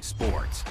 Sports.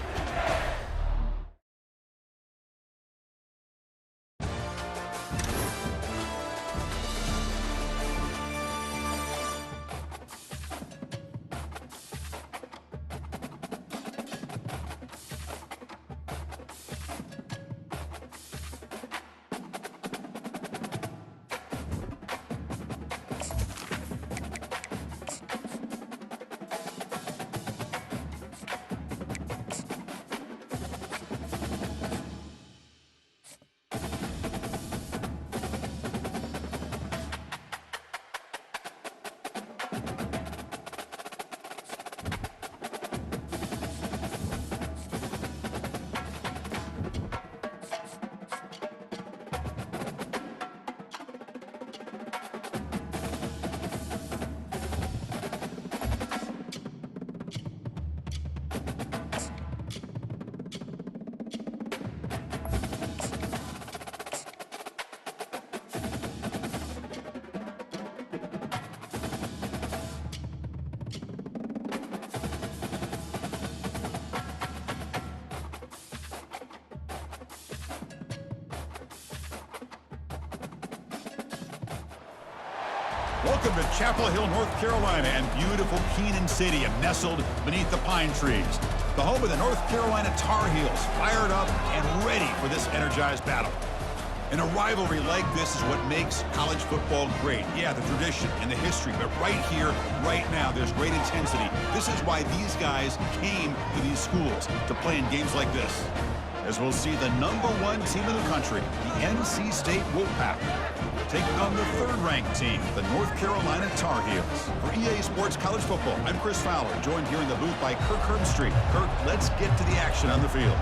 Welcome to Chapel Hill, North Carolina, and beautiful Keenan Stadium, nestled beneath the pine trees. The home of the North Carolina Tar Heels, fired up and ready for this energized battle. And a rivalry like this is what makes college football great. Yeah, the tradition and the history, but right here, right now, there's great intensity. This is why these guys came to these schools, to play in games like this. As we'll see the #1 team in the country, the NC State Wolfpack, taking on the third-ranked team, the North Carolina Tar Heels. For EA Sports College Football, I'm Chris Fowler, joined here in the booth by Kirk Herbstreit. Kirk, let's get to the action on the field.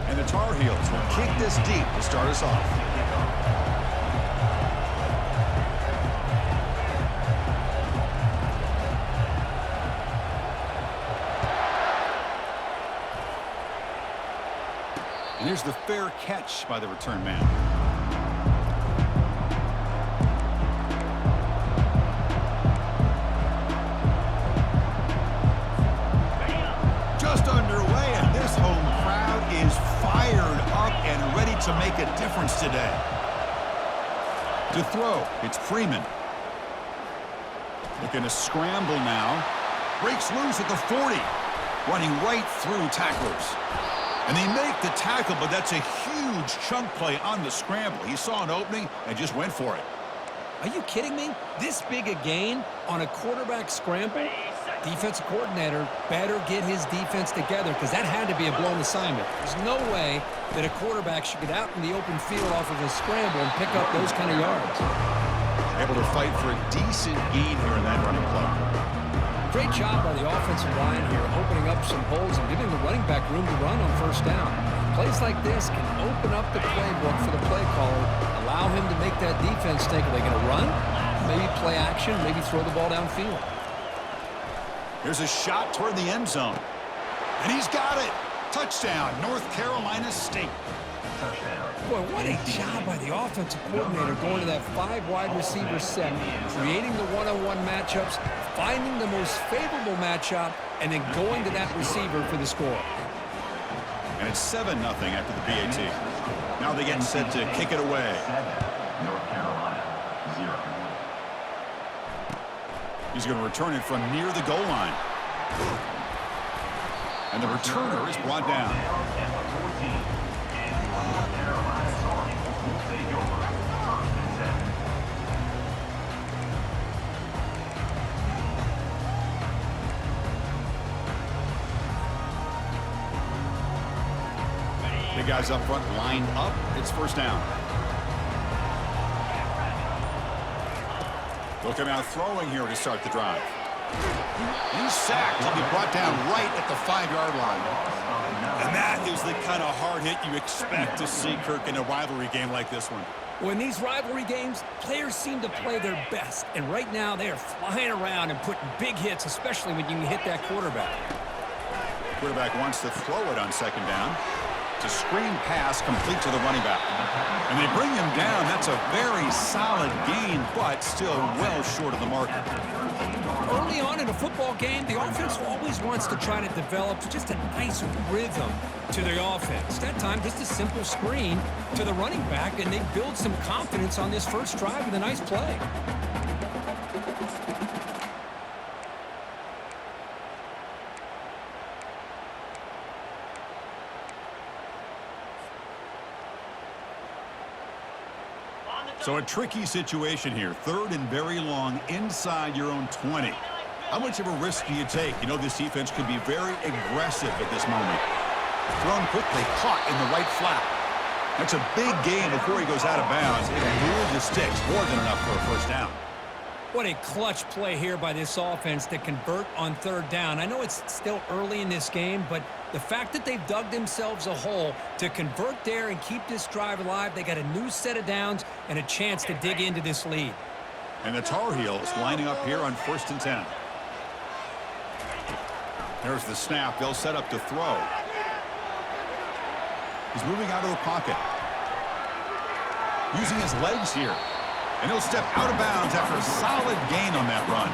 And the Tar Heels will kick this deep to start us off. And here's the fair catch by the return man. Just underway, and this home crowd is fired up and ready to make a difference today. To throw, it's Freeman. Looking to scramble now. Breaks loose at the 40. Running right through tacklers. And they make the tackle, but that's a huge chunk play on the scramble. He saw an opening and just went for it. Are you kidding me? This big a gain on a quarterback scramble? Defensive coordinator better get his defense together because that had to be a blown assignment. There's no way that a quarterback should get out in the open field off of a scramble and pick up those kind of yards. Able to fight for a decent gain here in that running play. Great job by the offensive line here, opening up some holes and giving the running back room to run on first down. Plays like this can open up the playbook for the play caller, allow him to make that defense think, are they going to run? Maybe play action, maybe throw the ball downfield. Here's a shot toward the end zone. And he's got it. Touchdown, North Carolina State. Boy, what a job by the offensive coordinator going to that 5 wide receiver set, creating the one-on-one matchups, finding the most favorable matchup, and then going to that receiver for the score. And it's 7-0 after the PAT. Now they get set to kick it away. North Carolina, 0. He's going to return it from near the goal line. And the returner is brought down. The guys up front lined up. It's first down. Looking out throwing here to start the drive. He's sacked. He'll be brought down right at the 5-yard line. And that is the kind of hard hit you expect to see, Kirk, in a rivalry game like this one. When these rivalry games, players seem to play their best. And right now, they are flying around and putting big hits, especially when you can hit that quarterback. Quarterback wants to throw it on second down. It's a screen pass complete to the running back. And they bring him down. That's a very solid gain, but still well short of the mark. early on in a football game, the offense always wants to try to develop just a nice rhythm to the offense. That time, just a simple screen to the running back, and they build some confidence on this first drive with a nice play. So a tricky situation here. Third and very long inside your own 20. How much of a risk do you take? You know, this defense could be very aggressive at this moment. Thrown quickly, caught in the right flat. That's a big gain before he goes out of bounds. It'll move the sticks, more than enough for a first down. What a clutch play here by this offense to convert on third down. I know it's still early in this game, but the fact that they've dug themselves a hole to convert there and keep this drive alive, they got a new set of downs and a chance to dig into this lead. And the Tar Heels lining up here on 1st and 10. There's the snap. They'll set up to throw. He's moving out of the pocket. Using his legs here. And he'll step out of bounds after a solid gain on that run.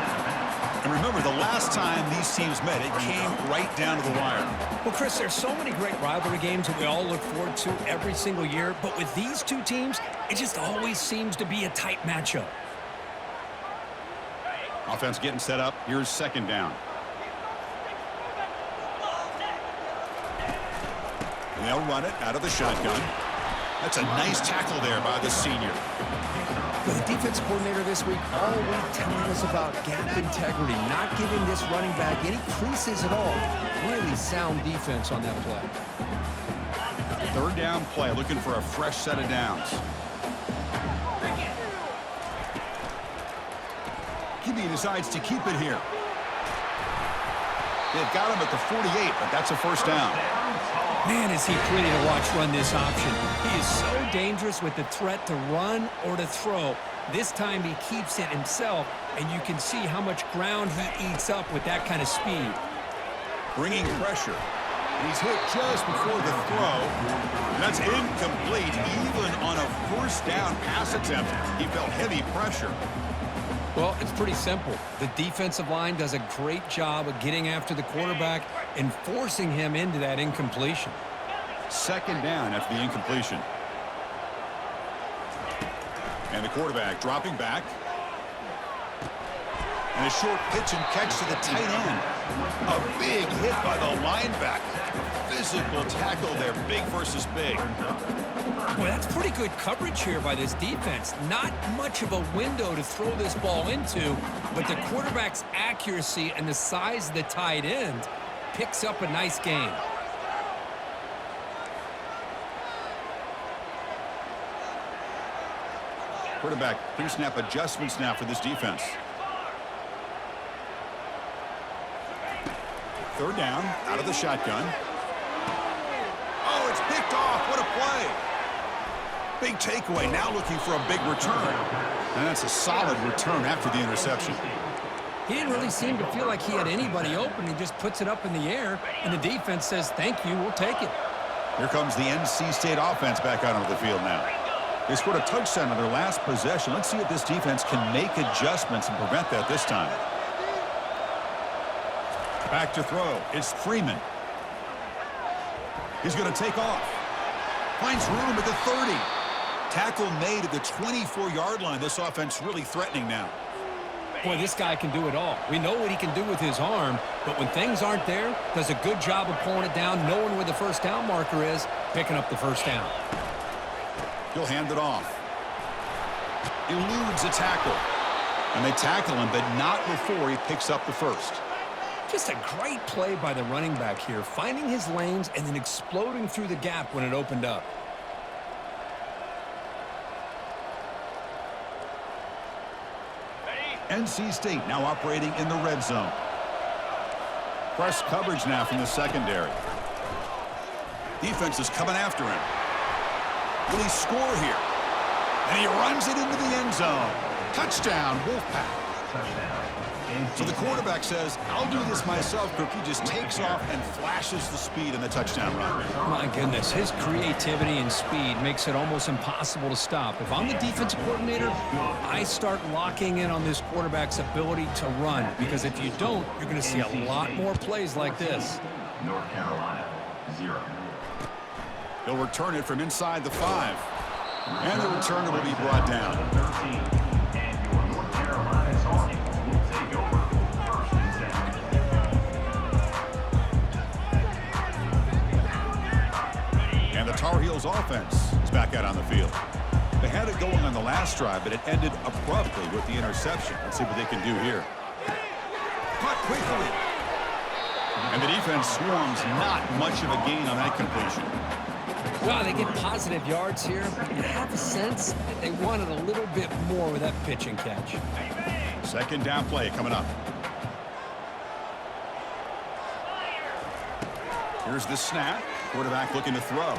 And remember, the last time these teams met, it came right down to the wire. Well, Chris, there's so many great rivalry games that we all look forward to every single year. But with these two teams, it just always seems to be a tight matchup. Offense getting set up. Here's 2nd down. And they'll run it out of the shotgun. That's a nice tackle there by the senior. But the defense coordinator this week always telling us about gap integrity, not giving this running back any creases at all. Really sound defense on that play. 3rd down play, looking for a fresh set of downs. QB decides to keep it here. They've got him at the 48, but that's a first down. Man, is he pretty to watch run this option. He is so dangerous with the threat to run or to throw. This time he keeps it himself, and you can see how much ground he eats up with that kind of speed. Bringing pressure. He's hit just before the throw. And that's incomplete. Even on a first down pass attempt, he felt heavy pressure. Well, it's pretty simple. The defensive line does a great job of getting after the quarterback and forcing him into that incompletion. 2nd down after the incompletion. And the quarterback dropping back. And a short pitch and catch to the tight end. A big hit by the linebacker. Physical tackle there, big versus big. Well, that's pretty good coverage here by this defense. Not much of a window to throw this ball into, but the quarterback's accuracy and the size of the tight end picks up a nice gain. Quarterback pre-snap adjustments now for this defense. 3rd down, out of the shotgun. Oh, it's picked off. What a play. Big takeaway, now looking for a big return. And that's a solid return after the interception. He didn't really seem to feel like he had anybody open. He just puts it up in the air, and the defense says, thank you, we'll take it. Here comes the NC State offense back out onto the field now. They scored a touchdown on their last possession. Let's see if this defense can make adjustments and prevent that this time. Back to throw. It's Freeman. He's going to take off. Finds room at the 30. Tackle made at the 24-yard line. This offense really threatening now. Boy, this guy can do it all. We know what he can do with his arm, but when things aren't there, does a good job of pulling it down, knowing where the first down marker is, picking up the first down. He'll hand it off. Eludes a tackle. And they tackle him, but not before he picks up the first. Just a great play by the running back here, finding his lanes and then exploding through the gap when it opened up. NC State now operating in the red zone. Press coverage now from the secondary. Defense is coming after him. Will he score here? And he runs it into the end zone. Touchdown, Wolfpack. Touchdown. So the quarterback says, I'll do this myself. Cookie just takes off and flashes the speed in the touchdown run. My goodness, his creativity and speed makes it almost impossible to stop. If I'm the defensive coordinator, I start locking in on this quarterback's ability to run, because if you don't, you're going to see a lot more plays like this. North Carolina, 0. He'll return it from inside the 5. And the returner will be brought down. 13. And your North Carolina Tar Heels will take over first and 10. And the Tar Heels offense is back out on the field. They had it going on the last drive, but it ended abruptly with the interception. Let's see what they can do here. Caught quickly. And the defense swarms, not much of a gain on that completion. Well, they get positive yards here. You have a sense that they wanted a little bit more with that pitch and catch. Second down play coming up. Here's the snap. Quarterback looking to throw.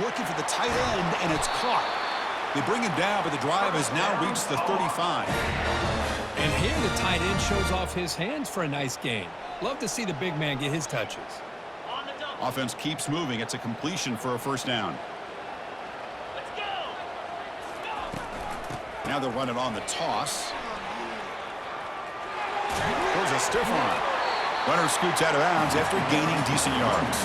Looking for the tight end, and it's caught. They bring him down, but the drive has now reached the 35. And here the tight end shows off his hands for a nice gain. Love to see the big man get his touches. Offense keeps moving. It's a completion for a first down. Now they're running on the toss. There's a stiff arm. Runner scoots out of bounds after gaining decent yards.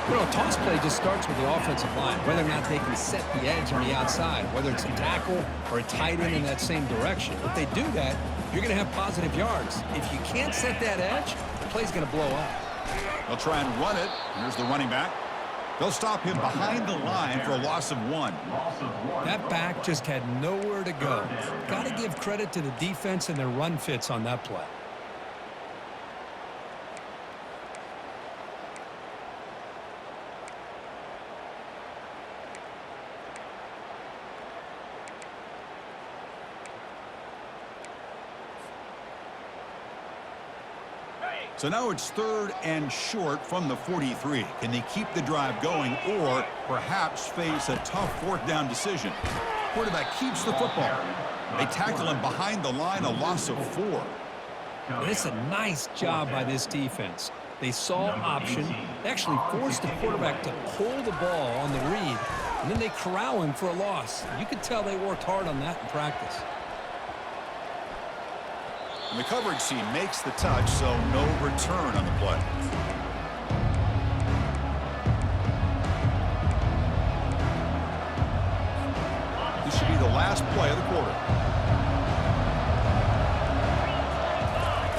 You know, a toss play just starts with the offensive line, whether or not they can set the edge on the outside, whether it's a tackle or a tight end in that same direction. If they do that, you're going to have positive yards. If you can't set that edge, the play's going to blow up. They'll try and run it. Here's the running back. They'll stop him behind the line for a loss of 1. That back just had nowhere to go. Got to give credit to the defense and their run fits on that play. So now it's 3rd and short from the 43. Can they keep the drive going or perhaps face a tough 4th down decision? Quarterback keeps the football. They tackle him behind the line, a loss of 4. It's a nice job by this defense. They saw option. They actually forced the quarterback to pull the ball on the read, and then they corral him for a loss. You could tell they worked hard on that in practice. And the coverage team makes the touch, so no return on the play. This should be the last play of the quarter.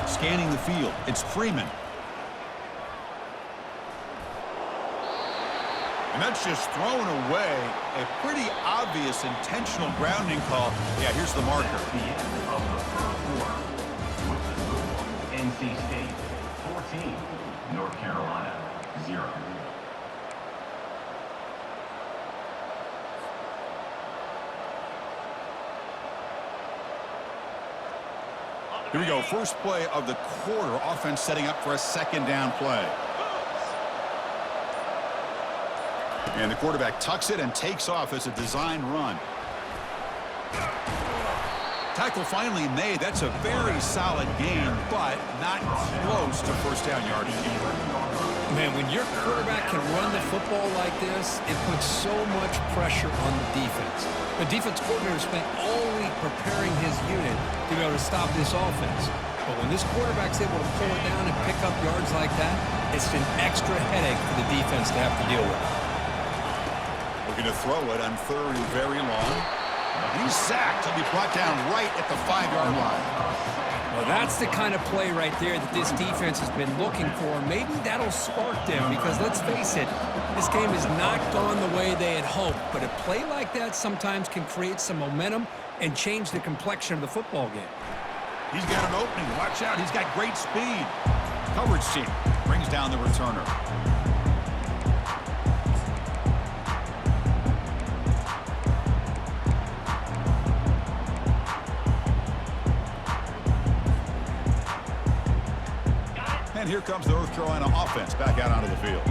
Scanning the field, it's Freeman. And that's just thrown away. A pretty obvious intentional grounding call. Yeah, here's the marker. The end of the first quarter. NC State 14, North Carolina 0. Here we go. First play of the quarter. Offense setting up for a 2nd down play. And the quarterback tucks it and takes off as a design run. Tackle finally made. That's a very solid gain, but not close to first down yardage. Man, when your quarterback can run the football like this, it puts so much pressure on the defense. The defense coordinator spent all week preparing his unit to be able to stop this offense. But when this quarterback's able to pull it down and pick up yards like that, it's an extra headache for the defense to have to deal with. Looking to throw it on 3rd and very long. He's sacked. He'll be brought down right at the 5-yard line. Well, that's the kind of play right there that this defense has been looking for. Maybe that'll spark them because, let's face it, this game has not gone the way they had hoped. But a play like that sometimes can create some momentum and change the complexion of the football game. He's got an opening. Watch out. He's got great speed. Coverage team brings down the returner. And here comes the North Carolina offense back out onto the field.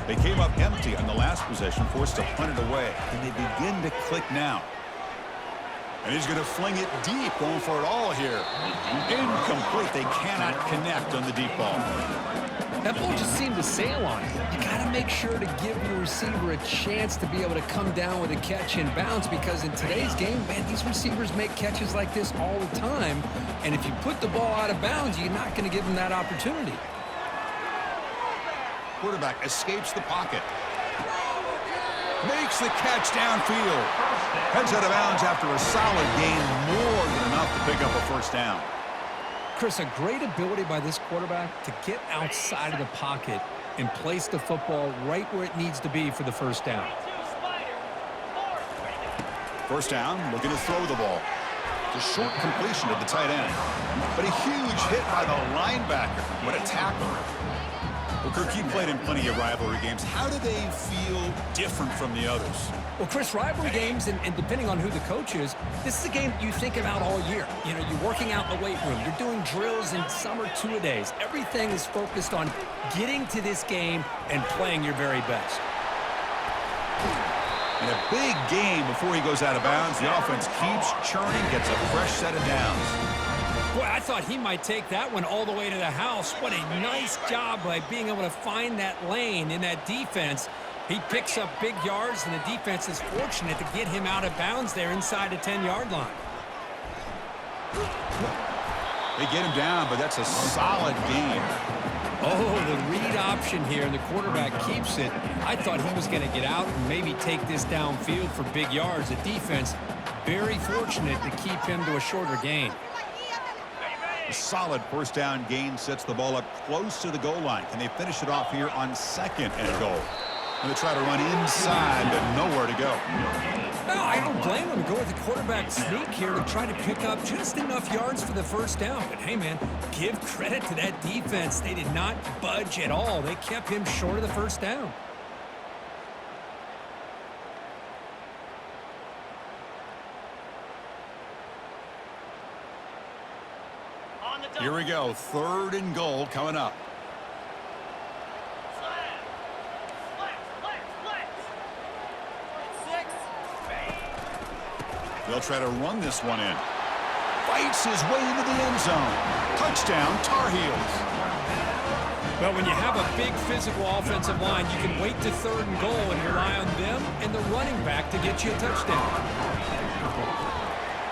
They came up empty on the last possession, forced to punt it away. Can they begin to click now? And he's going to fling it deep, going for it all here. Incomplete. They cannot connect on the deep ball. That ball just seemed to sail on it. You got to make sure to give your receiver a chance to be able to come down with a catch in bounds, because in today's game, man, these receivers make catches like this all the time. And if you put the ball out of bounds, you're not going to give them that opportunity. Quarterback escapes the pocket. Makes the catch downfield. Heads out of bounds after a solid gain, more than enough to pick up a first down. Chris, a great ability by this quarterback to get outside of the pocket and place the football right where it needs to be for the first down. First down, looking to throw the ball. It's a short completion to the tight end. But a huge hit by the linebacker. What a tackle. Well, Kirk, you played in plenty of rivalry games. How do they feel different from the others? Well, Chris, rivalry games, and depending on who the coach is, this is a game you think about all year. You know, you're working out in the weight room. You're doing drills in some or two-a-days. Everything is focused on getting to this game and playing your very best. In a big game before he goes out of bounds, the offense keeps churning, gets a fresh set of downs. Boy, I thought he might take that one all the way to the house. What a nice job by being able to find that lane in that defense. He picks up big yards, and the defense is fortunate to get him out of bounds there inside the 10-yard line. They get him down, but that's a solid game. Oh, the read option here, and the quarterback keeps it. I thought he was going to get out and maybe take this downfield for big yards. The defense very fortunate to keep him to a shorter gain. A solid first down gain sets the ball up close to the goal line. Can they finish it off here on 2nd and goal? And they try to run inside, but nowhere to go. No, I don't blame them. Go with the quarterback sneak here to try to pick up just enough yards for the first down. But, hey, man, give credit to that defense. They did not budge at all. They kept him short of the first down. Here we go. 3rd and goal coming up. They'll try to run this one in. Fights his way into the end zone. Touchdown, Tar Heels. Well, when you have a big physical offensive line, you can wait to 3rd and goal and rely on them and the running back to get you a touchdown.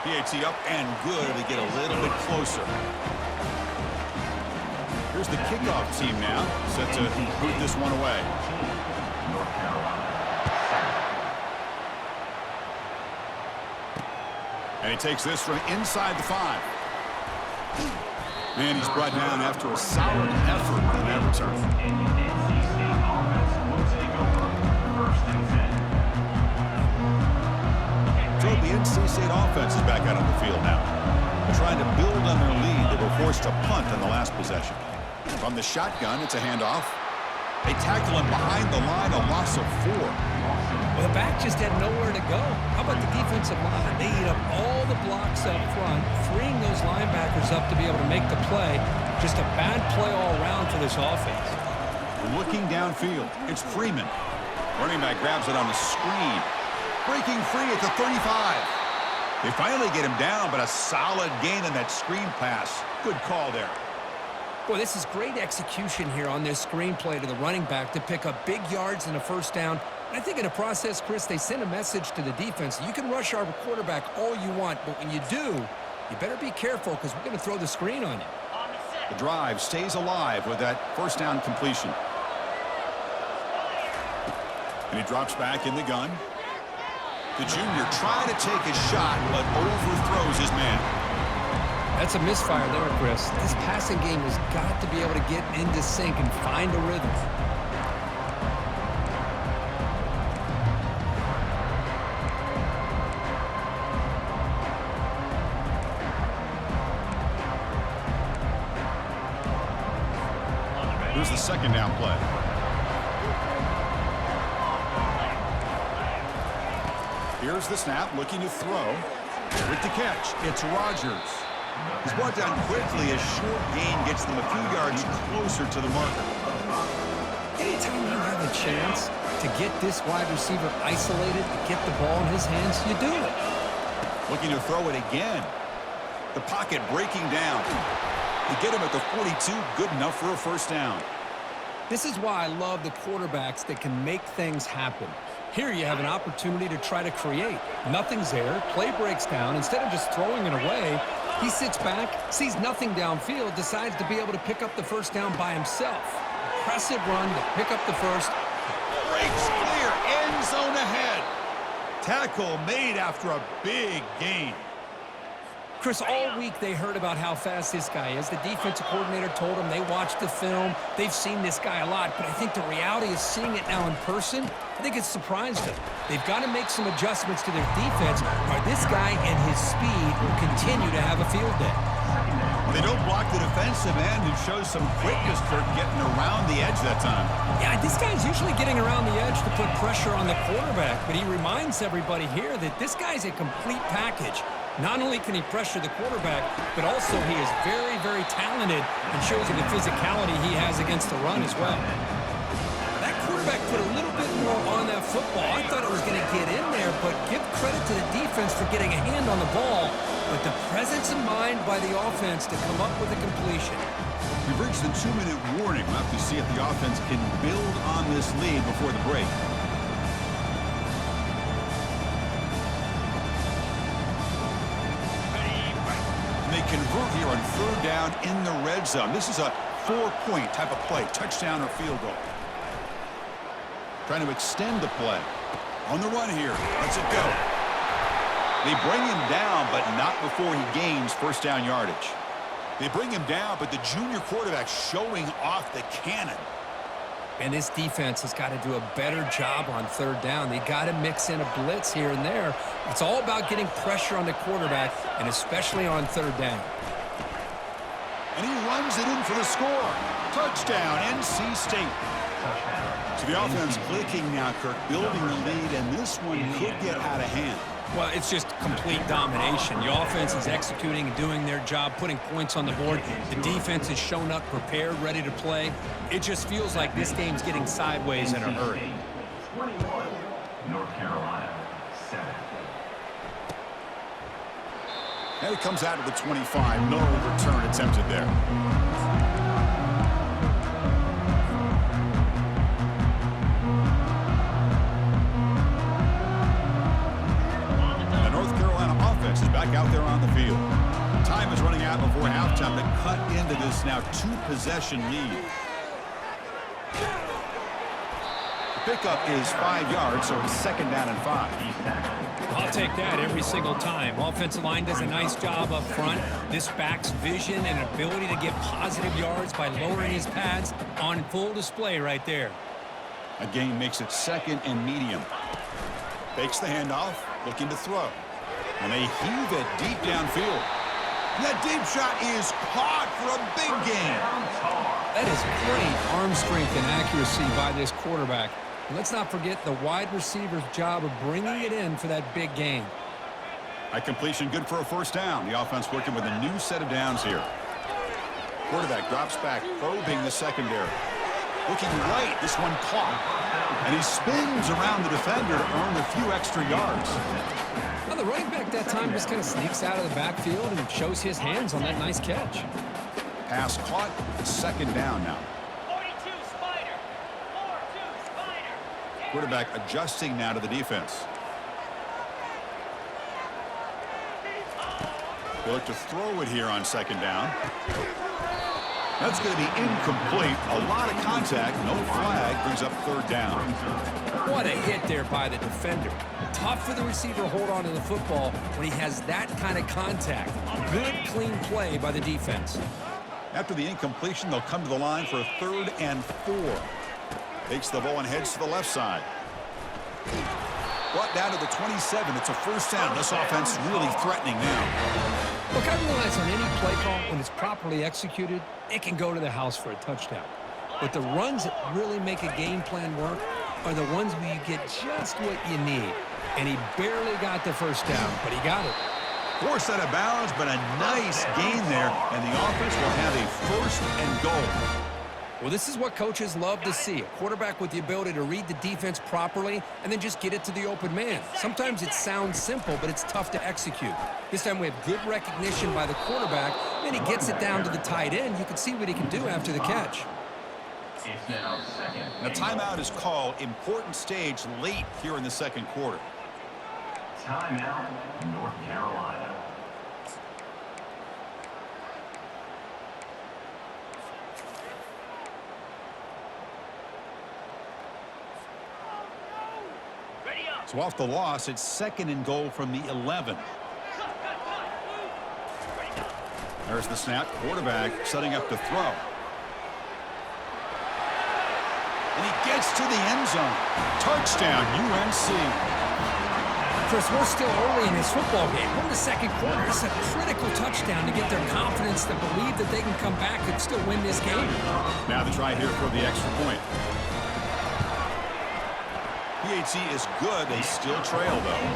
PAT up and good to get a little bit closer. Here's the kickoff team now, set to boot this one away. And he takes this from inside the 5. And he's brought down after a solid effort on that return. So the NC State offense is back out on the field now. Trying to build on their lead. They were forced to punt on the last possession. From the shotgun, it's a handoff. They tackle him behind the line, a loss of 4. Well, the back just had nowhere to go. How about the defensive line? They eat up all the blocks up front, freeing those linebackers up to be able to make the play. Just a bad play all around for this offense. Looking downfield, it's Freeman. Running back grabs it on the screen. Breaking free at the 35. They finally get him down, but a solid gain in that screen pass. Good call there. Boy, this is great execution here on this screen play to the running back to pick up big yards and a first down. I think in the process, Chris, they send a message to the defense. You can rush our quarterback all you want, but when you do, you better be careful because we're going to throw the screen on you. The drive stays alive with that first down completion. And he drops back in the gun. The junior trying to take a shot, but overthrows his man. That's a misfire there, Chris. This passing game has got to be able to get into sync and find a rhythm. Here's the second down play. Here's the snap, looking to throw. With the catch, it's Rodgers. He's brought down quickly as short gain gets them a few yards closer to the marker. Anytime you have a chance to get this wide receiver isolated, to get the ball in his hands, you do it. Looking to throw it again. The pocket breaking down. They get him at the 42, good enough for a first down. This is why I love the quarterbacks that can make things happen. Here you have an opportunity to try to create. Nothing's there. Play breaks down. Instead of just throwing it away, he sits back, sees nothing downfield, decides to be able to pick up the first down by himself. Impressive run to pick up the first. Breaks clear, end zone ahead. Tackle made after a big gain. Chris, all week they heard about how fast this guy is. The defensive coordinator told them they watched the film. They've seen this guy a lot, but I think the reality is seeing it now in person, I think it's surprised them. They've got to make some adjustments to their defense, or this guy and his speed will continue to have a field day. They don't block the defensive end, who shows some quickness, Kirk, getting around the edge that time. Yeah, this guy's usually getting around the edge to put pressure on the quarterback, but he reminds everybody here that this guy's a complete package. Not only can he pressure the quarterback, but also he is very, very talented and shows you the physicality he has against the run as well. That quarterback put a little bit more on that football. I thought it was going to get in there, but give credit to the defense for getting a hand on the ball. But the presence of mind by the offense to come up with a completion. We've reached the 2-minute warning. We'll have to see if the offense can build on this lead before the break. They convert here on third down in the red zone. This is a 4-point type of play, touchdown or field goal. Trying to extend the play. On the run here, lets it go. They bring him down, but not before he gains first down yardage. They bring him down, but the junior quarterback showing off the cannon. And this defense has got to do a better job on third down. They got to mix in a blitz here and there. It's all about getting pressure on the quarterback, and especially on third down. And he runs it in for the score. Touchdown, NC State. So the offense clicking now, Kirk, building the lead, and this one could get out of hand. Well, it's just complete domination. The offense is executing and doing their job, putting points on the board. The defense has shown up, prepared, ready to play. It just feels like this game's getting sideways in a hurry. 21, North Carolina, 7. And it comes out of the 25. No return attempted there. Is back out there on the field. Time is running out before halftime to cut into this now 2-possession lead. The pickup is 5 yards, so it's second down and 5. I'll take that every single time. Offensive line does a nice job up front. This back's vision and ability to get positive yards by lowering his pads on full display right there. A gain makes it second and medium. Fakes the handoff, looking to throw. And they heave it deep downfield. And that deep shot is caught for a big gain. That is great arm strength and accuracy by this quarterback. And let's not forget the wide receiver's job of bringing it in for that big gain. That completion good for a first down. The offense working with a new set of downs here. Quarterback drops back, probing the secondary. Looking right, this one caught. And he spins around the defender to earn a few extra yards. Well, the running back that time just kind of sneaks out of the backfield and shows his hands on that nice catch. Pass caught, second down now. 42 Spider. 4-2 Spider. Quarterback adjusting now to the defense. They look to throw it here on second down. That's going to be incomplete. A lot of contact, no flag, brings up third down. What a hit there by the defender. Tough for the receiver to hold on to the football when he has that kind of contact. Good, clean play by the defense. After the incompletion, they'll come to the line for a 3rd and 4. Takes the ball and heads to the left side. Brought down to the 27. It's a first down. This offense is really threatening now. Look, I realize on any play call, when it's properly executed, it can go to the house for a touchdown. But the runs that really make a game plan work are the ones where you get just what you need. And he barely got the first down, but he got it. Forced out of bounds, but a nice gain there, and the offense will have a 1st and goal. Well, this is what coaches love to see. A quarterback with the ability to read the defense properly and then just get it to the open man. Sometimes it sounds simple, but it's tough to execute. This time we have good recognition by the quarterback, and he gets it down to the tight end. You can see what he can do after the catch. It's now second. The timeout is called. Important stage late here in the second quarter. Timeout, North Carolina. So off the loss, it's 2nd and goal from the 11. There's the snap. Quarterback setting up to throw. And he gets to the end zone. Touchdown, UNC. Chris, we're still early in this football game. We're in the second quarter. It's a critical touchdown to get their confidence to believe that they can come back and still win this game. Now the try here for the extra point. PHC is good. They still trail, though.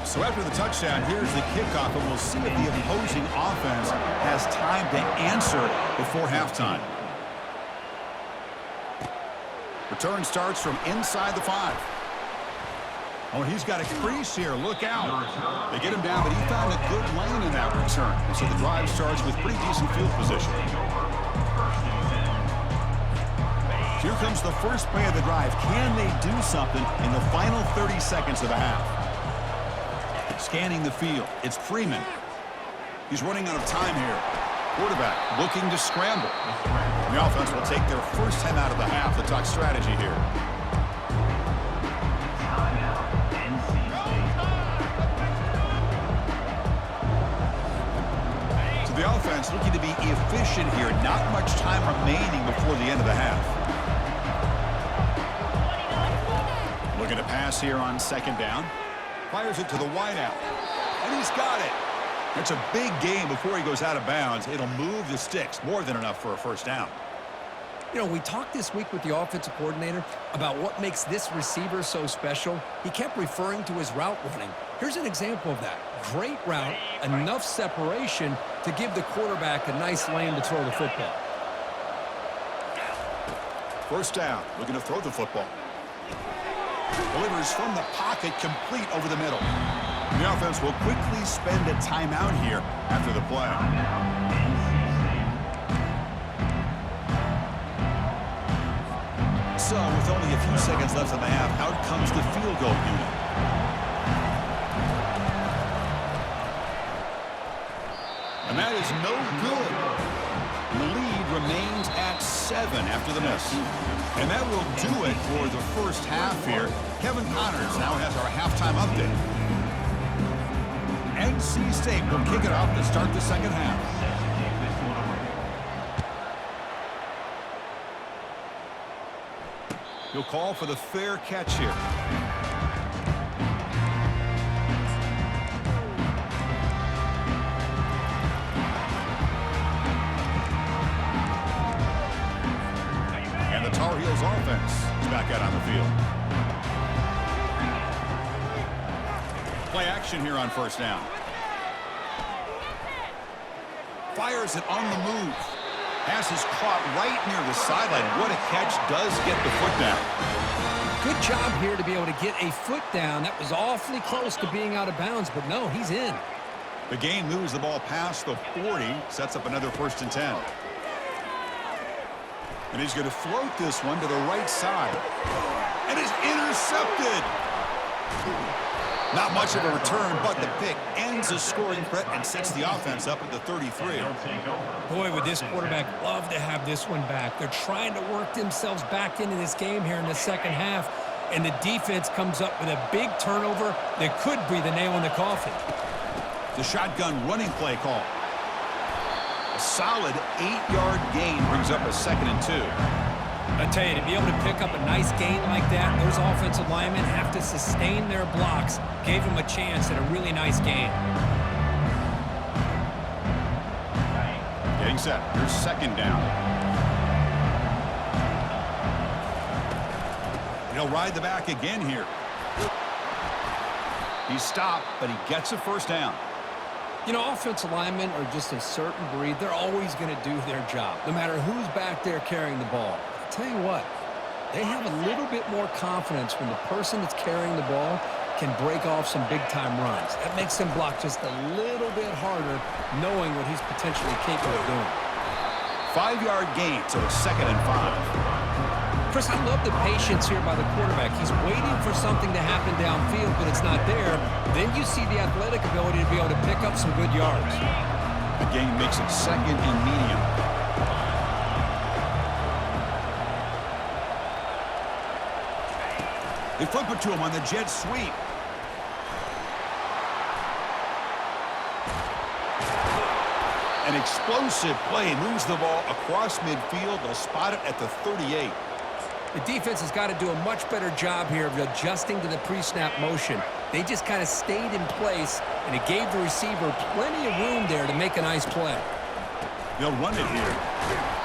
So after the touchdown, here's the kickoff, and we'll see if the opposing offense has time to answer before halftime. Return starts from inside the 5. Oh, he's got a crease here. Look out. They get him down, but he found a good lane in that return. And so the drive starts with pretty decent field position. Here comes the first play of the drive. Can they do something in the final 30 seconds of the half? Scanning the field. It's Freeman. He's running out of time here. Quarterback looking to scramble. The offense will take their first time out of the half to talk strategy here. So the offense looking to be efficient here. Not much time remaining before the end of the half. Looking to pass here on 2nd down. Fires it to the wideout. And he's got it. It's a big game before he goes out of bounds. It'll move the sticks. More than enough for a first down. You know, we talked this week with the offensive coordinator about what makes this receiver so special. He kept referring to his route running. Here's an example of that. Great route, enough separation to give the quarterback a nice lane to throw the football. First down. Looking to throw the football. Delivers from the pocket, complete over the middle. The offense will quickly spend a timeout here after the play. So, with only a few seconds left in the half, out comes the field goal unit. And that is no good. The lead remains at 7 after the miss. And that will do it for the first half here. Kevin Connors now has our halftime update. NC State will kick it off to start the second half. He'll call for the fair catch here. And the Tar Heels offense is back out on the field. Play action here on first down. Fires it on the move. Pass is caught right near the sideline. What a catch. Does get the foot down. Good job here to be able to get a foot down. That was awfully close to being out of bounds, but no, he's in. The game moves the ball past the 40. Sets up another 1st and 10. And he's going to float this one to the right side. And it's intercepted. Not much of a return, but the pick ends a scoring threat and sets the offense up at the 33. Boy, would this quarterback love to have this one back. They're trying to work themselves back into this game here in the second half, and the defense comes up with a big turnover that could be the nail in the coffin. The shotgun running play call. A solid 8-yard gain brings up a 2nd and 2. I tell you, to be able to pick up a nice gain like that, those offensive linemen have to sustain their blocks. Gave them a chance at a really nice gain. Getting set. Here's 2nd down. He'll ride the back again here. He's stopped, but he gets a first down. You know, offensive linemen are just a certain breed. They're always going to do their job, no matter who's back there carrying the ball. I'll tell you what, they have a little bit more confidence when the person that's carrying the ball can break off some big-time runs. That makes them block just a little bit harder, knowing what he's potentially capable of doing. 5-yard gain, so it's 2nd and 5. Chris, I love the patience here by the quarterback. He's waiting for something to happen downfield, but it's not there. Then you see the athletic ability to be able to pick up some good yards. The gain makes it 2nd and medium. They flip it to him on the jet sweep. An explosive play moves the ball across midfield. They'll spot it at the 38. The defense has got to do a much better job here of adjusting to the pre-snap motion. They just kind of stayed in place, and it gave the receiver plenty of room there to make a nice play. They'll run it here.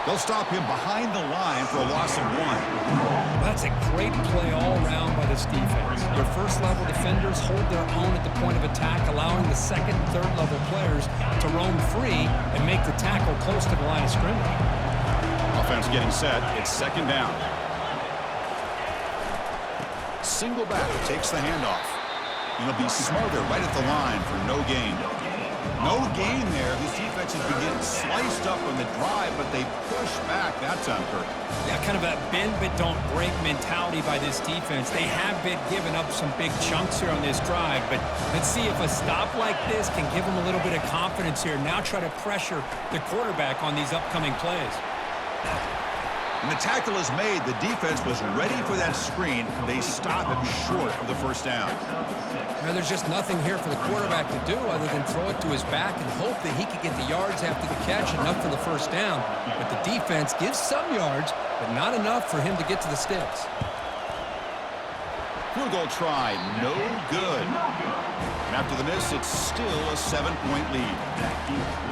They'll stop him behind the line for a loss of 1. That's a great play all around by this defense. Their first-level defenders hold their own at the point of attack, allowing the second and third-level players to roam free and make the tackle close to the line of scrimmage. Offense getting set. It's 2nd down. Single back takes the handoff. He'll be smothered right at the line for no gain. No gain there. This defense has been getting sliced up on the drive, but they push back that time, Kirk. Yeah, kind of a bend but don't break mentality by this defense. They have been giving up some big chunks here on this drive, but let's see if a stop like this can give them a little bit of confidence here. Now try to pressure the quarterback on these upcoming plays. When the tackle is made, the defense was ready for that screen. They stop him short of the first down. Now, there's just nothing here for the quarterback to do other than throw it to his back and hope that he can get the yards after the catch, enough for the first down. But the defense gives some yards, but not enough for him to get to the sticks. Field goal try, no good. And after the miss, it's still a 7-point lead.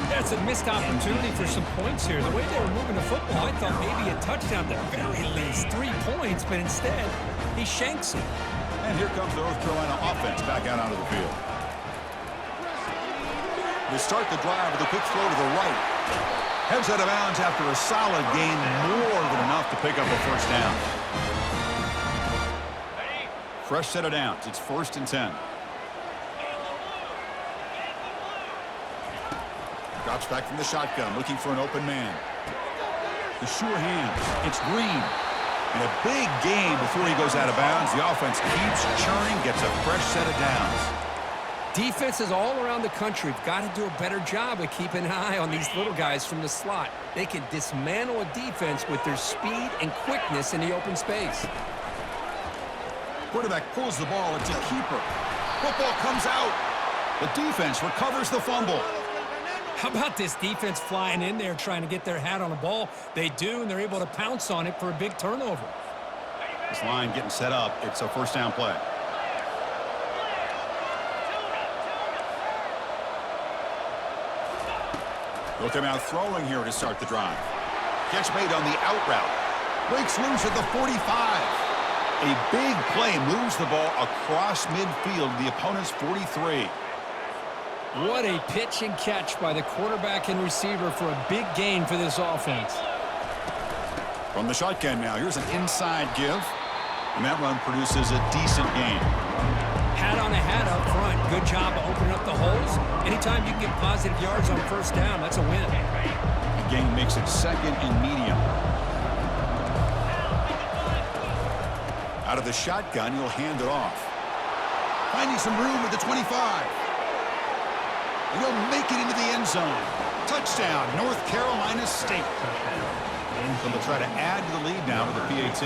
That's a missed opportunity for some points here. The way they were moving the football, I thought maybe a touchdown at the very least, 3 points, but instead, he shanks it. And here comes the North Carolina offense back out onto the field. They start the drive with a quick throw to the right. Heads out of bounds after a solid gain, more than enough to pick up a first down. Fresh set of downs. It's 1st and 10. Drops back from the shotgun, looking for an open man. The sure hands. It's Green. And a big gain before he goes out of bounds. The offense keeps churning, gets a fresh set of downs. Defenses all around the country have got to do a better job of keeping an eye on these little guys from the slot. They can dismantle a defense with their speed and quickness in the open space. Quarterback pulls the ball. It's a keeper. Football comes out. The defense recovers the fumble. How about this defense flying in there trying to get their hat on the ball? They do, and they're able to pounce on it for a big turnover. This line getting set up. It's a first down play. They'll come out throwing here to start the drive. Catch made on the out route. Breaks loose at the 45. A big play moves the ball across midfield, the opponent's 43. What a pitch and catch by the quarterback and receiver for a big gain for this offense. From the shotgun now, here's an inside give. And that run produces a decent gain. Hat on a hat up front. Good job of opening up the holes. Anytime you can get positive yards on first down, that's a win. The gain makes it 2nd and medium. Out of the shotgun, he'll hand it off. Finding some room at the 25. And he'll make it into the end zone. Touchdown, North Carolina State. So they'll try to add to the lead now with the PAT.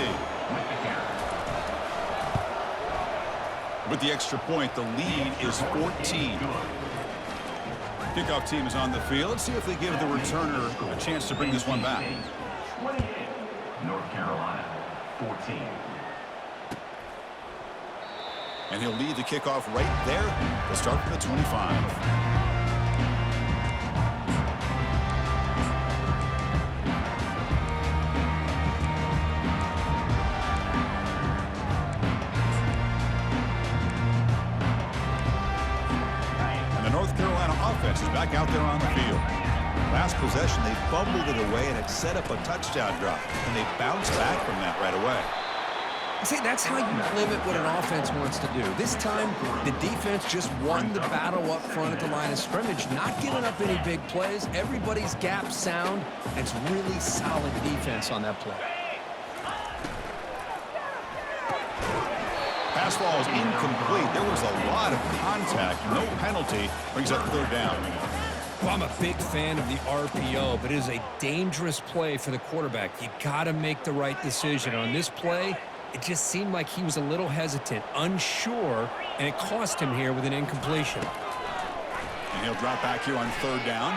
With the extra point, the lead is 14. Kickoff team is on the field. Let's see if they give the returner a chance to bring this one back. 28, North Carolina, 14. And he'll lead the kickoff right there. They'll start from the 25. North Carolina offense is back out there on the field. Last possession, they fumbled it away, and it set up a touchdown drive. And they bounced back from that right away. See, that's how you limit what an offense wants to do. This time, the defense just won the battle up front at the line of scrimmage, not giving up any big plays. Everybody's gap sound. It's really solid defense on that play. Pass ball is incomplete. There was a lot of contact. No penalty. Brings up third down. Well, I'm a big fan of the RPO, but it is a dangerous play for the quarterback. You got to make the right decision. On this play, it just seemed like he was a little hesitant, unsure, and it cost him here with an incompletion. And he'll drop back here on third down.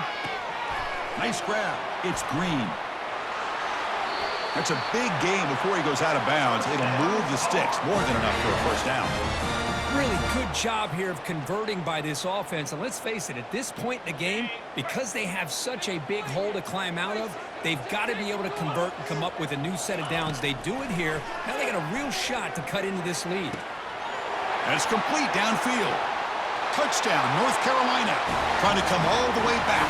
Nice grab. It's Green. That's a big gain before he goes out of bounds. It'll move the sticks. More than enough for a first down. Really good job here of converting by this offense. And let's face it, at this point in the game, because they have such a big hole to climb out of, they've got to be able to convert and come up with a new set of downs. They do it here. Now they got a real shot to cut into this lead. And it's complete downfield. Touchdown, North Carolina. Trying to come all the way back.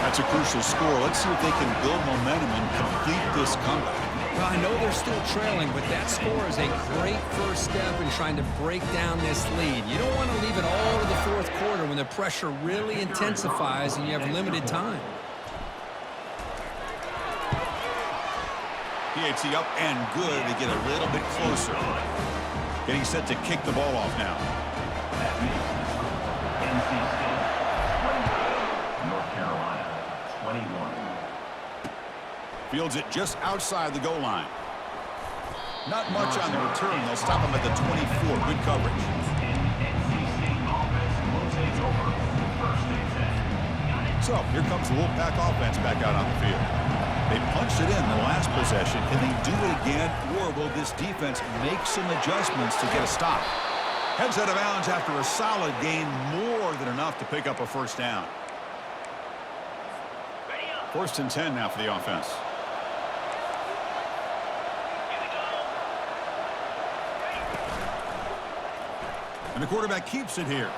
That's a crucial score. Let's see if they can build momentum and complete this comeback. Well, I know they're still trailing, but that score is a great first step in trying to break down this lead. You don't want to leave it all to the fourth quarter when the pressure really intensifies and you have limited time. PAT up and good. They get a little bit closer. Getting set to kick the ball off now. North Carolina, 21. Fields it just outside the goal line. Not much on the return. They'll stop him at the 24. Good coverage. So here comes the Wolfpack offense back out on the field. They punched it in the last possession. Can they do it again, or will this defense make some adjustments to get a stop? Heads out of bounds after a solid gain, more than enough to pick up a first down. First and 10 now for the offense. And the quarterback keeps it here.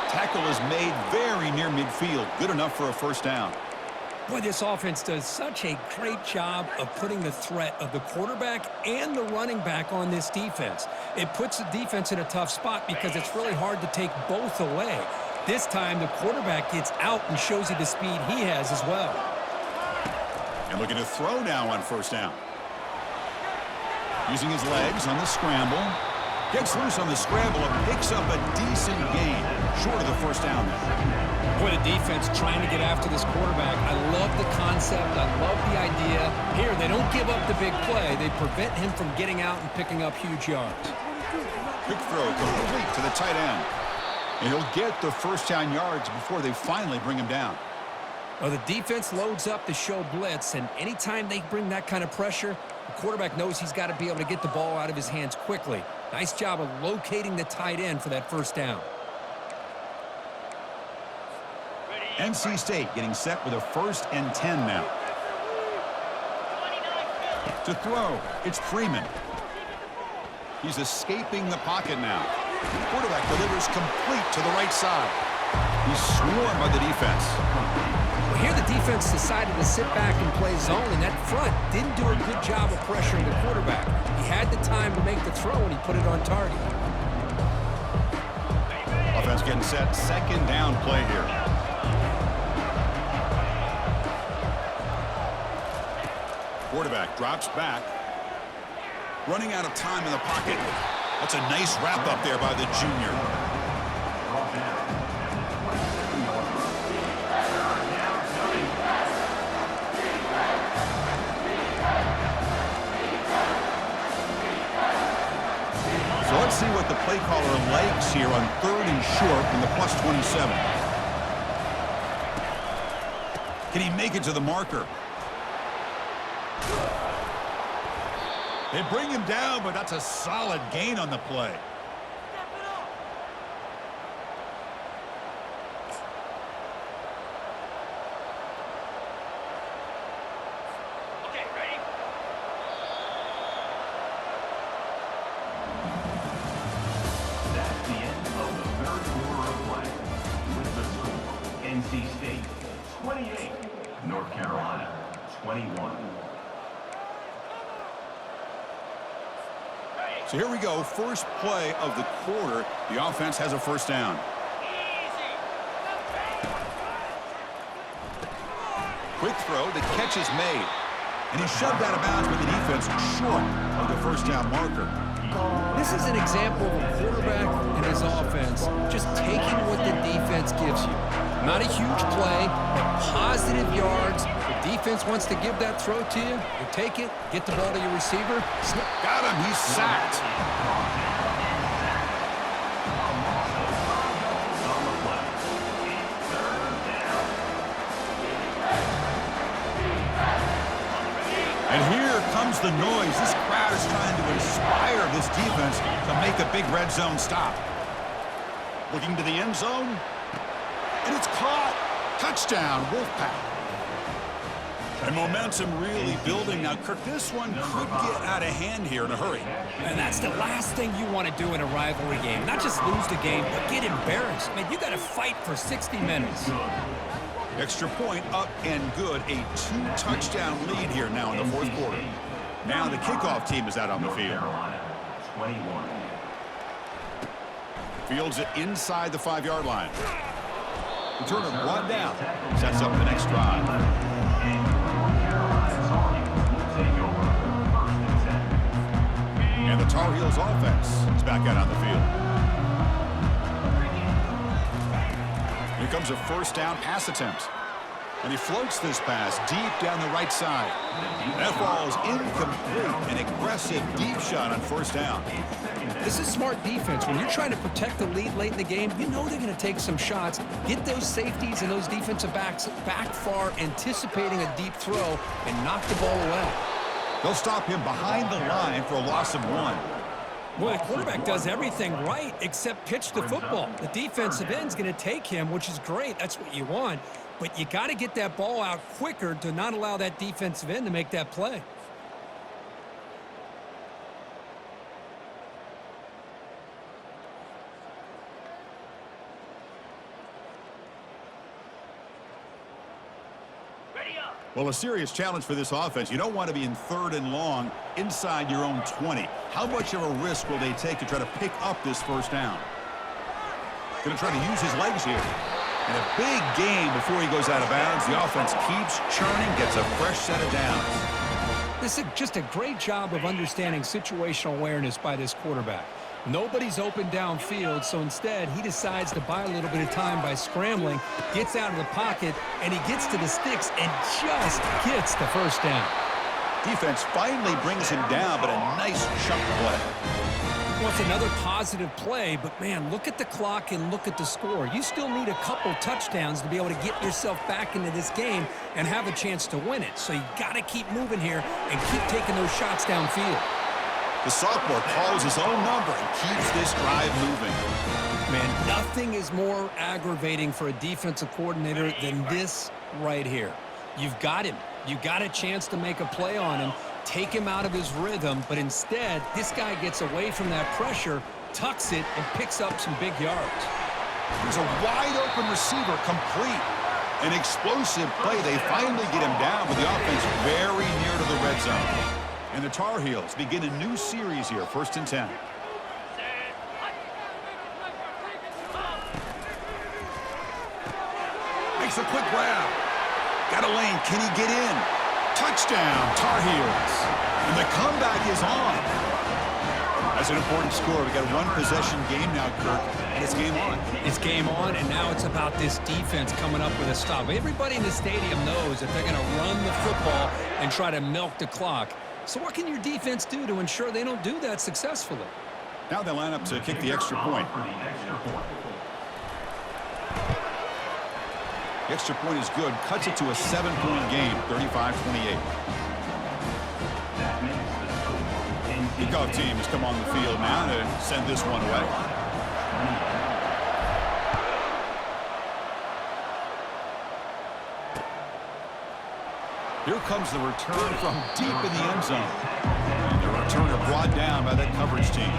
Tackle is made very near midfield. Good enough for a first down. Boy, this offense does such a great job of putting the threat of the quarterback and the running back on this defense. It puts the defense in a tough spot because it's really hard to take both away. This time, the quarterback gets out and shows you the speed he has as well. And looking to throw now on first down. Using his legs on the scramble. Gets loose on the scramble and picks up a decent gain. Short of the first down there. Boy, the defense trying to get after this quarterback. I love the concept. I love the idea. Here, they don't give up the big play. They prevent him from getting out and picking up huge yards. Quick throw complete to the tight end. And he'll get the first down yards before they finally bring him down. Well, the defense loads up to show blitz, and anytime they bring that kind of pressure, the quarterback knows he's got to be able to get the ball out of his hands quickly. Nice job of locating the tight end for that first down. NC State getting set with a first and 10 now. To throw, it's Freeman. He's escaping the pocket now. The quarterback delivers complete to the right side. He's swarmed by the defense. Well, here the defense decided to sit back and play zone, and that front didn't do a good job of pressuring the quarterback. He had the time to make the throw, and he put it on target. Offense getting set. Second down play here. Quarterback drops back. Running out of time in the pocket. That's a nice wrap up there by the junior. So let's see what the play caller likes here on third and short from the +27. Can he make it to the marker? They bring him down, but that's a solid gain on the play. Okay, ready? That's the end of NC State 28, North Carolina 21. So here we go, first play of the quarter. The offense has a first down. Quick throw, the catch is made. And he shoved out of bounds with the defense short of the first down marker. This is an example of a quarterback and his offense just taking what the defense gives you. Not a huge play, but positive yards. The defense wants to give that throw to you. You take it, get the ball to your receiver. Got him, he's sacked. And here comes the noise. This crowd is trying to inspire this defense to make a big red zone stop. Looking to the end zone. And it's caught. Touchdown, Wolfpack. And momentum really building. Now, Kirk, this one could get out of hand here in a hurry. And that's the last thing you want to do in a rivalry game. Not just lose the game, but get embarrassed. Man, you got to fight for 60 minutes. Extra point up and good. A 2-touchdown lead here now in the fourth quarter. Now the kickoff team is out on the field. 21. Fields it inside the 5-yard line. Returner brought down. Sets up the next drive. And the Tar Heels offense is back out on the field. Here comes a first down pass attempt. And he floats this pass deep down the right side. That falls incomplete. An aggressive deep shot on first down. This is smart defense. When you're trying to protect the lead late in the game, you know they're going to take some shots, get those safeties and those defensive backs back far, anticipating a deep throw, and knock the ball away. They'll stop him behind the line for a loss of 1. Well, the quarterback does everything right except pitch the football. The defensive end's going to take him, which is great. That's what you want. But you got to get that ball out quicker to not allow that defensive end to make that play. Well, a serious challenge for this offense. You don't want to be in 3rd and long inside your own 20. How much of a risk will they take to try to pick up this first down? Going to try to use his legs here. And a big gain before he goes out of bounds. The offense keeps churning, gets a fresh set of downs. This is just a great job of understanding situational awareness by this quarterback. Nobody's open downfield, so instead he decides to buy a little bit of time by scrambling, gets out of the pocket, and he gets to the sticks and just gets the first down. Defense finally brings him down, but a nice chunk play. Well, it's another positive play, but, man, look at the clock and look at the score. You still need a couple touchdowns to be able to get yourself back into this game and have a chance to win it. So you got to keep moving here and keep taking those shots downfield. The sophomore calls his own number and keeps this drive moving. Man, nothing is more aggravating for a defensive coordinator than this right here. You've got him. You got a chance to make a play on him, take him out of his rhythm, but instead, this guy gets away from that pressure, tucks it, and picks up some big yards. There's a wide-open receiver complete. An explosive play. They finally get him down with the offense very near to the red zone. And the Tar Heels begin a new series here, 1st and 10. Makes a quick grab. Got a lane. Can he get in? Touchdown, Tar Heels. And the comeback is on. That's an important score. We got a 1-possession game now, Kirk, and it's game on. It's game on, and now it's about this defense coming up with a stop. Everybody in the stadium knows that they're going to run the football and try to milk the clock. So what can your defense do to ensure they don't do that successfully? Now they line up to kick the extra point. The extra point is good. Cuts it to a 7-point game, 35-28. Kickoff team has come on the field now to send this one away. Here comes the return from deep in the end zone. And the returner brought down by that coverage team.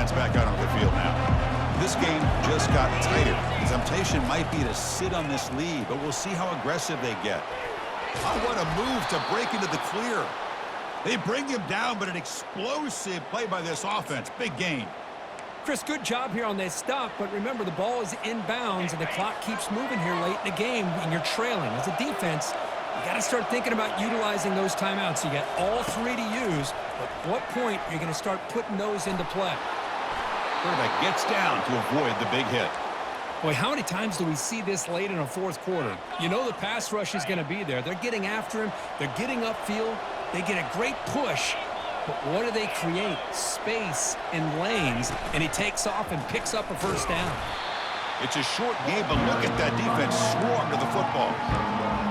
offense back out on the field now. This game just got tighter. The temptation might be to sit on this lead, but we'll see how aggressive they get. Oh, what a move to break into the clear. They bring him down, but an explosive play by this offense. Big gain. Chris, good job here on that stop, but remember, the ball is inbounds, and the clock keeps moving here late in the game, and you're trailing. As a defense, you got to start thinking about utilizing those timeouts. You got all three to use, but at what point are you going to start putting those into play? Quarterback gets down to avoid the big hit. Boy, how many times do we see this late in a fourth quarter? You know the pass rush is going to be there. They're getting after him. They're getting upfield. They get a great push. But what do they create? Space and lanes, and he takes off and picks up a first down. It's a short game, but look at that defense swarm to the football.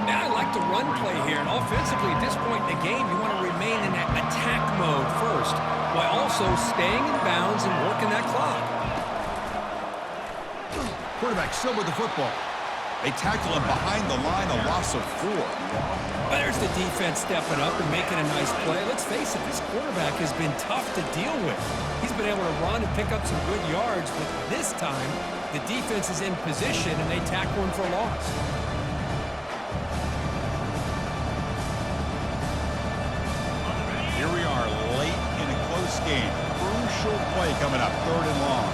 Now I like the run play here, and offensively at this point in the game, you want to remain in that attack mode first, while also staying in bounds and working that clock. Quarterback still with the football. They tackle him behind the line, a loss of 4. Well, there's the defense stepping up and making a nice play. Let's face it, this quarterback has been tough to deal with. He's been able to run and pick up some good yards, but this time, the defense is in position and they tackle him for a loss. Here we are late in a close game. Crucial play coming up, 3rd and long.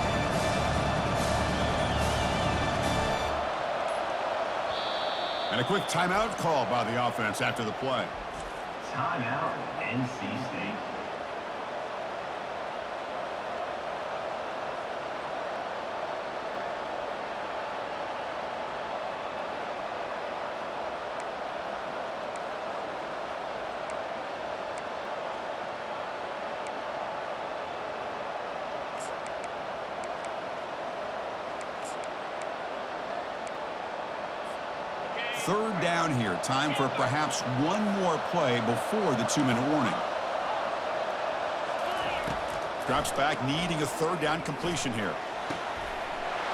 And a quick timeout call by the offense after the play. Timeout, NC State. Third down here. Time for perhaps one more play before the 2-minute warning. Drops back, needing a 3rd down completion here.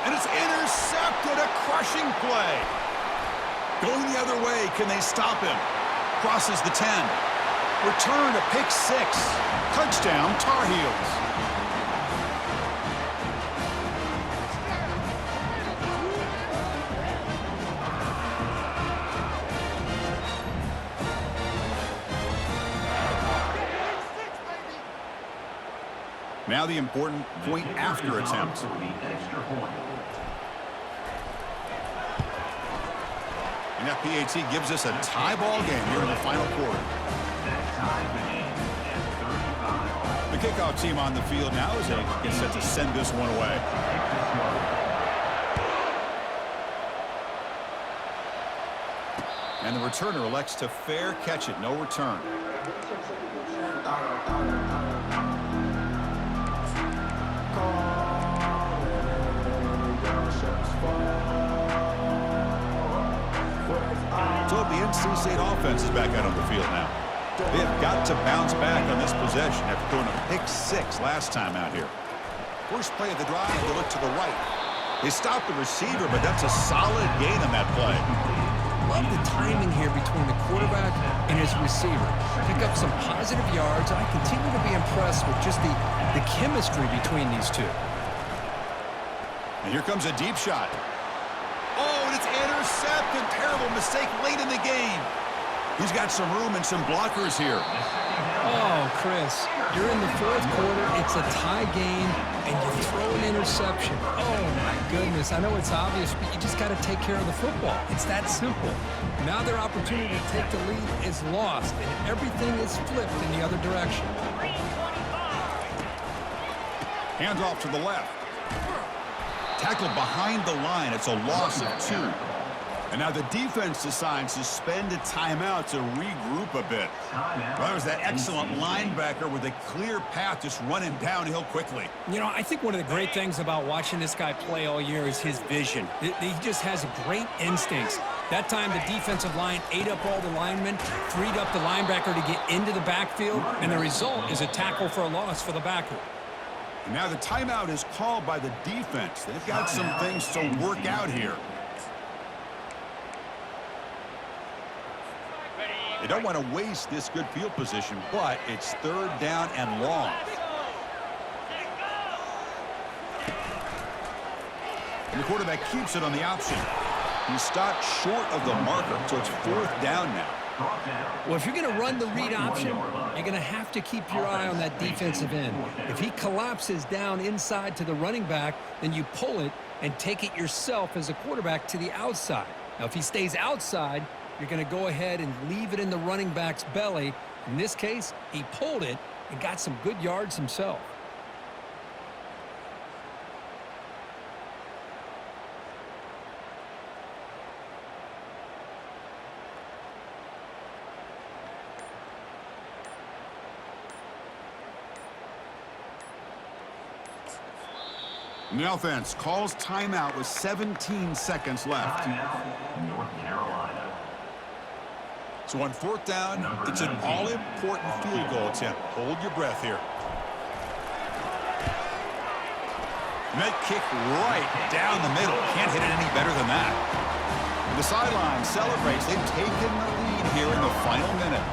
And it's intercepted. A crushing play. Going the other way. Can they stop him? Crosses the 10. Return to pick 6. Touchdown, Tar Heels. Now the important point after attempt. And that PAT gives us a tie ball game here in the final quarter. The kickoff team on the field now as they get set to send this one away. And the returner elects to fair catch it. No return. So the NC State offense is back out on the field now. They have got to bounce back on this possession after throwing a pick 6 last time out here. First play of the drive, they look to the right. They stop the receiver, but that's a solid gain on that play. Love the timing here between the quarterback and his receiver. Pick up some positive yards, and I continue to be impressed with just the chemistry between these two. And here comes a deep shot. Oh, and it's intercepted. Terrible mistake late in the game. He's got some room and some blockers here. Oh, Chris, you're in the 4th quarter. It's a tie game, and you throw an interception. Oh, my goodness. I know it's obvious, but you just got to take care of the football. It's that simple. Now their opportunity to take the lead is lost, and everything is flipped in the other direction. Hands off to the left. Tackled behind the line. It's a loss of 2. And now the defense decides to spend a timeout to regroup a bit. Well, that was that excellent linebacker with a clear path just running downhill quickly. You know, I think one of the great things about watching this guy play all year is his vision. He just has great instincts. That time the defensive line ate up all the linemen, freed up the linebacker to get into the backfield, and the result is a tackle for a loss for the backer. And now the timeout is called by the defense. They've got some things to work out here. They don't want to waste this good field position, but it's 3rd down and long. And the quarterback keeps it on the option. He stopped short of the marker, so it's 4th down now. Well, if you're going to run the read option, you're going to have to keep your eye on that defensive end. If he collapses down inside to the running back, then you pull it and take it yourself as a quarterback to the outside. Now, if he stays outside, you're going to go ahead and leave it in the running back's belly. In this case, he pulled it and got some good yards himself. And the offense calls timeout with 17 seconds left. Timeout, North Carolina. So on 4th down, it's an all-important field goal attempt. Hold your breath here. And that kick right down the middle. Can't hit it any better than that. And the sideline celebrates. They've taken the lead here in the final minute.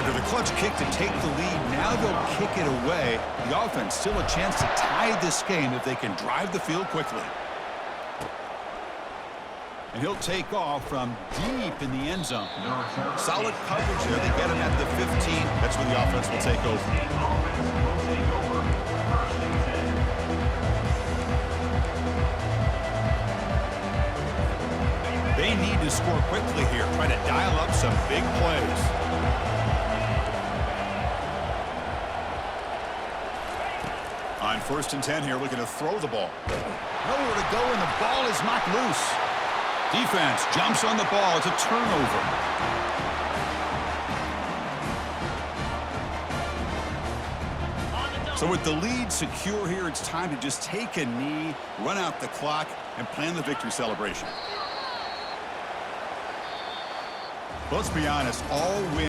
After the clutch kick to take the lead, now they'll kick it away. The offense still a chance to tie this game if they can drive the field quickly. And he'll take off from deep in the end zone. Solid coverage there. They get him at the 15. That's where the offense will take over. They need to score quickly here. Try to dial up some big plays. On 1st and 10 here, looking to throw the ball. Nowhere to go, and the ball is knocked loose. Defense jumps on the ball. It's a turnover. So with the lead secure here, it's time to just take a knee, run out the clock, and plan the victory celebration. Let's be honest, all wins